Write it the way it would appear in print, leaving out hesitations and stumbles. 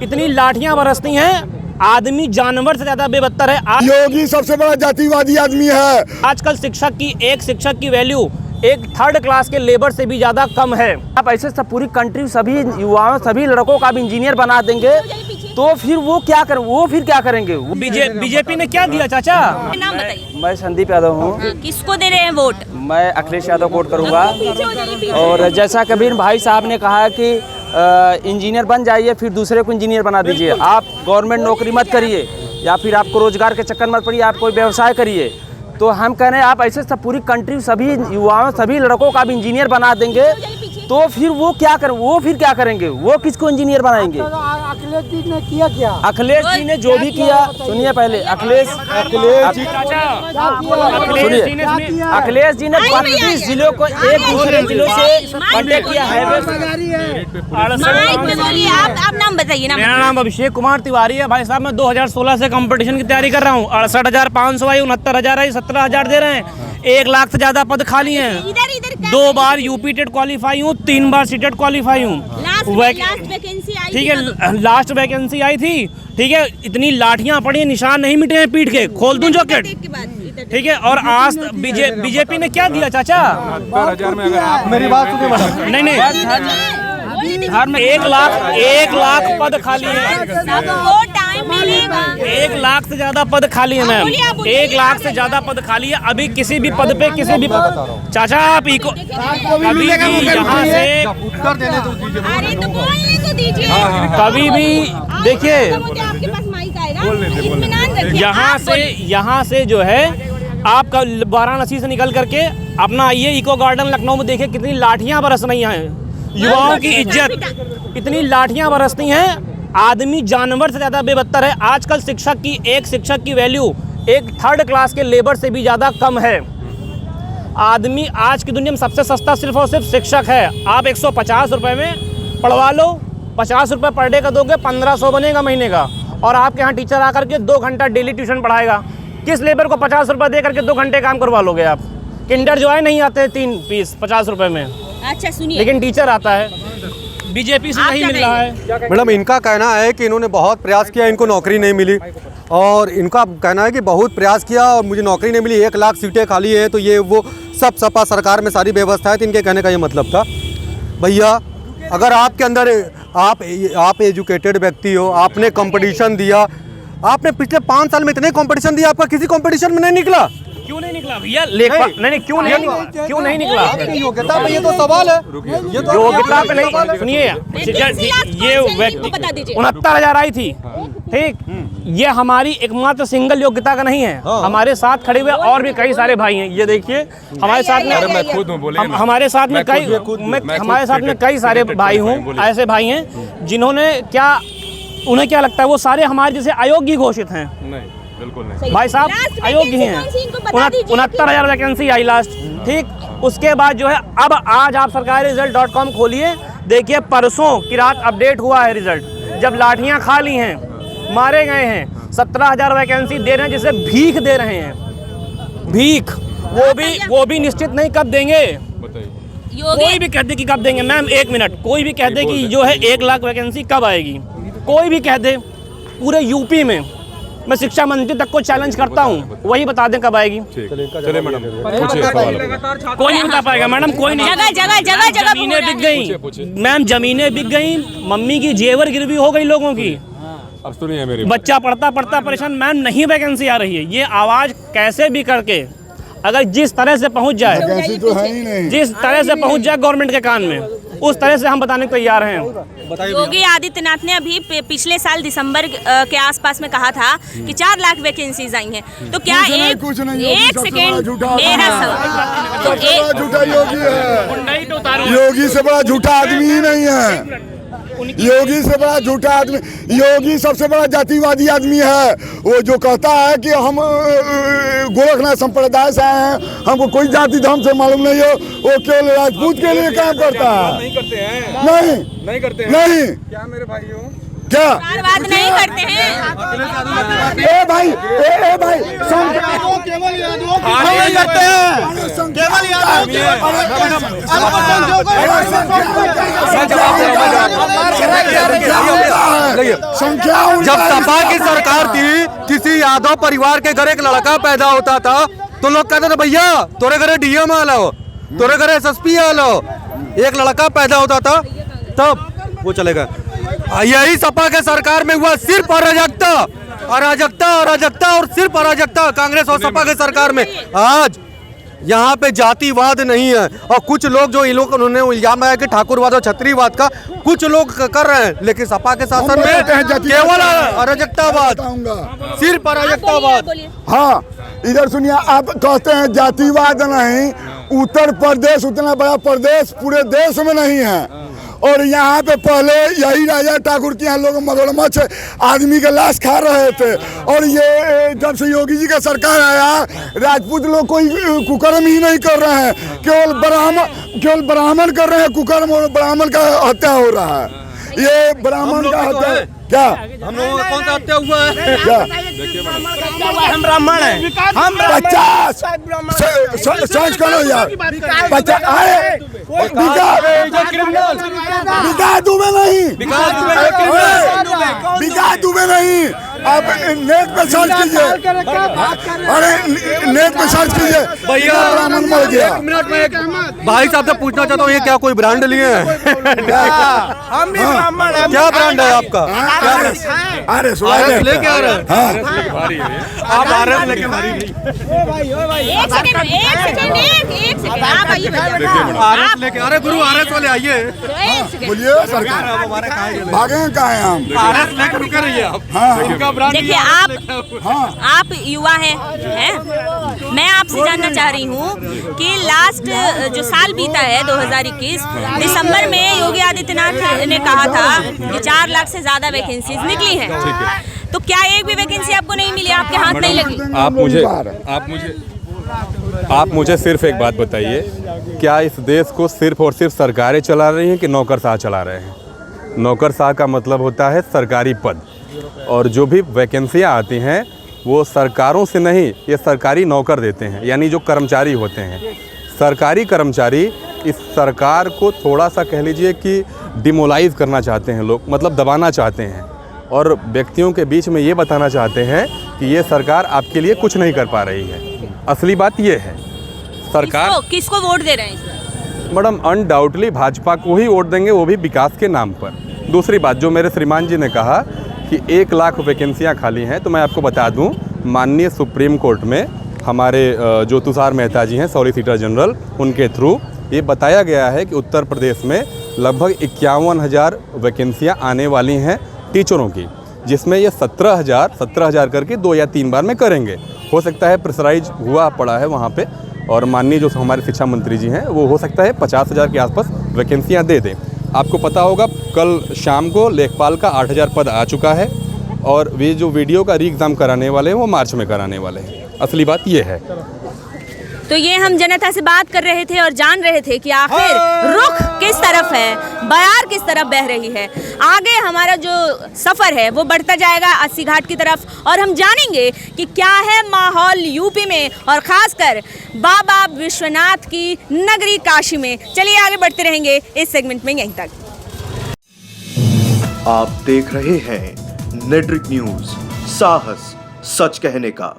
इतनी लाठियां बरसती हैं, आदमी जानवर से ज्यादा बेबत्तर है। योगी सबसे बड़ा जातिवादी आदमी है। आजकल एक शिक्षक की वैल्यू एक थर्ड क्लास के लेबर से भी ज्यादा कम है। आप ऐसे सब पूरी कंट्री, सभी युवाओं, सभी लड़कों का भी इंजीनियर बना देंगे तो फिर वो फिर क्या करेंगे? बीजेपी ने क्या दिया चाचा? नाम बताइए। मैं संदीप यादव हूँ। किसको दे रहे हैं वोट? मैं अखिलेश यादव वोट करूँगा। और जैसा कबीर भाई साहब ने कहा कि इंजीनियर बन जाइए फिर दूसरे को इंजीनियर बना दीजिए। आप गवर्नमेंट नौकरी मत करिए या फिर आपको रोजगार के चक्कर मत पड़िए, आप कोई व्यवसाय करिए। तो हम कह रहे हैं आप ऐसे सब पूरी कंट्री, सभी युवाओं, सभी लड़कों का भी इंजीनियर बना देंगे तो फिर वो फिर क्या करेंगे? वो किसको इंजीनियर बनाएंगे? अखिलेश जी ने किया क्या? अखिलेश जी ने जो भी किया, सुनिए पहले, अखिलेश जी ने 32 जिलों को एक दूसरे जिलों से कांटेक्ट किया है। आप नाम बताइए। मेरा नाम अभिषेक कुमार तिवारी है। भाई साहब मैं 2016 से कंपटीशन की तैयारी कर रहा हूँ। 68,500 आई, 69,000 आई, 17,000 दे रहे हैं। 1 लाख से ज्यादा पद खाली हैं। 2 बार यूपी टेट क्वालिफाई हूँ, 3 बार सीटेट क्वालिफाई हूँ। ठीक है, लास्ट वैकेंसी आई थी। ठीक है, इतनी लाठियां पड़ी, निशान नहीं मिटे हैं पीठ के। खोल दूं जॉकेट? ठीक है। और आज बीजेपी ने क्या दिया चाचा? 70,000 में अगर आप मेरी बात सुनिए मैडम। नहीं, 1 लाख पद खाली है। सबको टाइम मिलेगा। 1 लाख से ज्यादा पद खाली है मैम। 1 लाख से ज्यादा पद खाली है। अभी किसी भी पद पे चाचा आप इको कभी भी यहाँ से उत्तर देने तो दीजिए। अरे तो बोलने तो दीजिए। कभी भी देखिए, आपके पास माइक आएगा, इत्मीनान रखिए। यहाँ से जो है आप वाराणसी से निकल करके अपना आइए इको गार्डन लखनऊ में, देखिए कितनी लाठियां बरस रही हैं। युवाओं की इज्जत, इतनी लाठियां बरसती हैं, आदमी जानवर से ज्यादा बेबत्तर है। आजकल एक शिक्षक की वैल्यू एक थर्ड क्लास के लेबर से भी ज्यादा कम है। आदमी आज की दुनिया में सबसे सस्ता सिर्फ और सिर्फ शिक्षक है। आप 150 रुपए में पढ़वा लो, 50 रुपये पर डे का दोगे, 1500 बनेगा महीने का। और आपके यहाँ टीचर आकर के 2 घंटा डेली ट्यूशन पढ़ाएगा। किस लेबर को 50 रुपये दे करके 2 घंटे काम करवा लोगे आप? किंडर जो है नहीं आते 3 पीस 50 रुपये में। अच्छा सुनिए, लेकिन टीचर आता है। बीजेपी से नहीं मिल रहा है। मैडम इनका कहना है कि इन्होंने बहुत प्रयास किया, इनको नौकरी नहीं मिली। और इनका कहना है कि बहुत प्रयास किया और मुझे नौकरी नहीं मिली। 1 लाख सीटें खाली है तो ये वो सब सपा सरकार में सारी व्यवस्था है। तो इनके कहने का ये मतलब था, भैया अगर आपके अंदर आप एजुकेटेड व्यक्ति हो, आपने कंपटीशन दिया, आपने पिछले 5 साल में इतने कंपटीशन दिया, आपका किसी कंपटीशन में नहीं निकला। क्यों नहीं निकला भैया? नहीं क्यों नहीं निकला? योग्यता पे ये तो सवाल है। ये तो योग्यता पे नहीं। सुनिए, ये व्यक्ति 69,000 आई थी। ठीक, ये हमारी एकमात्र सिंगल योग्यता का नहीं है। हमारे साथ खड़े हुए और भी कई सारे भाई हैं। ये देखिए हमारे साथ में, हमारे साथ में कई सारे भाई हूँ, ऐसे भाई हैं जिन्होंने उन्हें क्या लगता है वो सारे हमारे जैसे अयोग्य घोषित हैं? नहीं, बिल्कुल नहीं भाई साहब, अयोग्य हैं। 69,000 वैकेंसी आई लास्ट। ठीक, उसके बाद जो है अब आज आप सरकारी रिजल्ट.com खोलिए, देखिए परसों की रात अपडेट हुआ है रिजल्ट। जब लाठियां खाली हैं, मारे गए हैं, 17,000 वैकेंसी दे रहे हैं, जिसे भीख दे रहे हैं। भीख वो भी निश्चित नहीं कब देंगे। कोई भी कह दे कि कब देंगे। मैम 1 मिनट, कोई भी कह दे कि जो है 1 लाख वैकेंसी कब आएगी, कोई भी कह दे पूरे यूपी में, मैं शिक्षा मंत्री तक को चैलेंज करता हूँ, वही बता दें कब आएगी। चलिए मैडम, कोई नहीं बता पाएगा मैडम, कोई नहीं। जगह जमीनें बिक गई मैम, जमीनें बिक गई, मम्मी की जेवर गिरवी हो गई लोगों की। अब सुनिए मेरी, बच्चा पढ़ता परेशान, मैम नहीं वैकेंसी आ रही है। ये आवाज कैसे भी करके अगर जिस तरह से पहुंच जाए, जिस तरह से पहुंच जाए गवर्नमेंट के कान में, उस तरह से हम बताने को तैयार हैं। योगी आदित्यनाथ ने अभी पिछले साल दिसंबर के आसपास में कहा था कि 4 लाख वैकेंसीज आई हैं। तो क्या एक सेकेंड मेरा सवाल, झूठा योगी है। योगी से बड़ा झूठा आदमी ही नहीं है। योगी से बड़ा झूठा आदमी, योगी सबसे बड़ा जातिवादी आदमी है। वो जो कहता है कि हम गोरखनाथ संप्रदाय से आए हैं, हमको कोई जाति धर्म से मालूम नहीं हो, वो केवल राजपूत के लिए काम करता है। नहीं करते हैं, नहीं नहीं करते हैं। नहीं, क्या मेरे भाई हो? क्या परिवारवाद नहीं करते हैं। ए भाई करते हैं केवल संख्या जब सपा की सरकार थी, किसी यादव परिवार के घर एक लड़का पैदा होता था तो लोग कहते थे भैया तोरे घरे डीएम आलो, तोरे घरे एसएसपी आलो। एक लड़का पैदा होता था तब वो चलेगा। यही सपा के सरकार में हुआ, सिर्फ अराजकता अराजकता अराजकता और सिर्फ अराजकता कांग्रेस और सपा के सरकार में। आज यहाँ पे जातिवाद नहीं है, और कुछ लोग जो इन लोग उन्होंने इल्जाम लगाया कि ठाकुरवाद और छत्रीवाद का कुछ लोग कर रहे हैं, लेकिन सपा के शासन में केवल अराजकतावाद, सिर्फ अराजकतावाद। हाँ इधर सुनिए, आप कहते हैं जातिवाद नहीं, उत्तर प्रदेश उतना बड़ा प्रदेश पूरे देश में नहीं है। और यहाँ पे पहले यही राजा ठाकुर के यहाँ लोग मगरमच्छ आदमी के लाश खा रहे थे, और ये जब से योगी जी का सरकार आया राजपूत लोग कोई कुकर्म ही नहीं कर रहे हैं, केवल ब्राह्मण कर रहे हैं कुकर्म, और ब्राह्मण का हत्या हो रहा है। ये ब्राह्मण का हत्या क्या हम लोगों का कौन सा हत्या हुआ है? क्या हम ब्राह्मण हैं, हम 50 सर्च करो यार, 50 आए विकास दुबे नहीं, विकास दुबे नहीं, आप नेट पे सर्च कीजिए, अरे नेट पे सर्च कीजिए भैया ब्राह्मण मर गया। भाई साहब से पूछना चाहता हूँ, ये क्या कोई ब्रांड लिए हैं? हम भी ब्राह्मण हैं। क्या ब्रांड है आपका? अरे आरएस लेके आ रहे हैं? आप आरएस लेके एक सेकंड आप आइए भैया। आरएस लेके, अरे गुरु आरएस वाले आइए। एक सेकंड। बोलिए सरकार भागे कहाँ हैं हम? आरएस लेके रुके रहिए आप। हाँ देखिए आप युवा हैं, मैं आपसे जानना चाह रही हूँ कि लास्ट जो साल बीता है 2021 दिसंबर में योगी आदित्यनाथ ने कहा था कि 4 लाख से ज्यादा वैकेंसीज निकली हैं, तो क्या एक भी वैकेंसी आपको नहीं मिली, आपके हाथ नहीं लगी? आप मुझे सिर्फ एक बात बताइए, क्या इस देश को सिर्फ और सिर्फ सरकारें चला रही हैं कि नौकरशाह चला रहे हैं? नौकरशाह का मतलब होता है सरकारी पद, और जो भी वैकेंसियाँ आती हैं वो सरकारों से नहीं, ये सरकारी नौकर देते हैं, यानी जो कर्मचारी होते हैं। सरकारी कर्मचारी इस सरकार को थोड़ा सा कह लीजिए कि डिमोलाइज करना चाहते हैं लोग, मतलब दबाना चाहते हैं, और व्यक्तियों के बीच में ये बताना चाहते हैं कि ये सरकार आपके लिए कुछ नहीं कर पा रही है। असली बात ये है, सरकार किसको वोट दे रहे हैं? मैडम अनडाउटली भाजपा को ही वोट देंगे, वो भी विकास के नाम पर। दूसरी बात, जो मेरे श्रीमान जी ने कहा कि 1 लाख वैकेंसियाँ खाली हैं, तो मैं आपको बता दूं, माननीय सुप्रीम कोर्ट में हमारे जो तुषार मेहता जी हैं सॉलिसिटर जनरल, उनके थ्रू ये बताया गया है कि उत्तर प्रदेश में लगभग 51,000 वैकेंसियाँ आने वाली हैं टीचरों की, जिसमें ये 17,000 करके 2 या 3 बार में करेंगे। हो सकता है प्रेशराइज हुआ पड़ा है वहाँ पे, और माननीय जो हमारे शिक्षा मंत्री जी हैं वो हो सकता है 50,000 के आसपास वैकेंसियाँ दे दें। आपको पता होगा कल शाम को लेखपाल का 8,000 पद आ चुका है, और वे जो वीडियो का री एग्ज़ाम कराने वाले हैं वो मार्च में कराने वाले हैं। असली बात ये है। तो ये हम जनता से बात कर रहे थे और जान रहे थे कि आखिर रुख किस तरफ है, बयार किस तरफ बह रही है। आगे हमारा जो सफ़र है वो बढ़ता जाएगा 80 घाट की तरफ, और हम जानेंगे कि क्या है माहौल यूपी में, और ख़ासकर बाबा विश्वनाथ की नगरी काशी में। चलिए आगे बढ़ते रहेंगे इस सेगमेंट में यहीं तक। आप देख रहे हैं नेट्रिक न्यूज, साहस सच कहने का।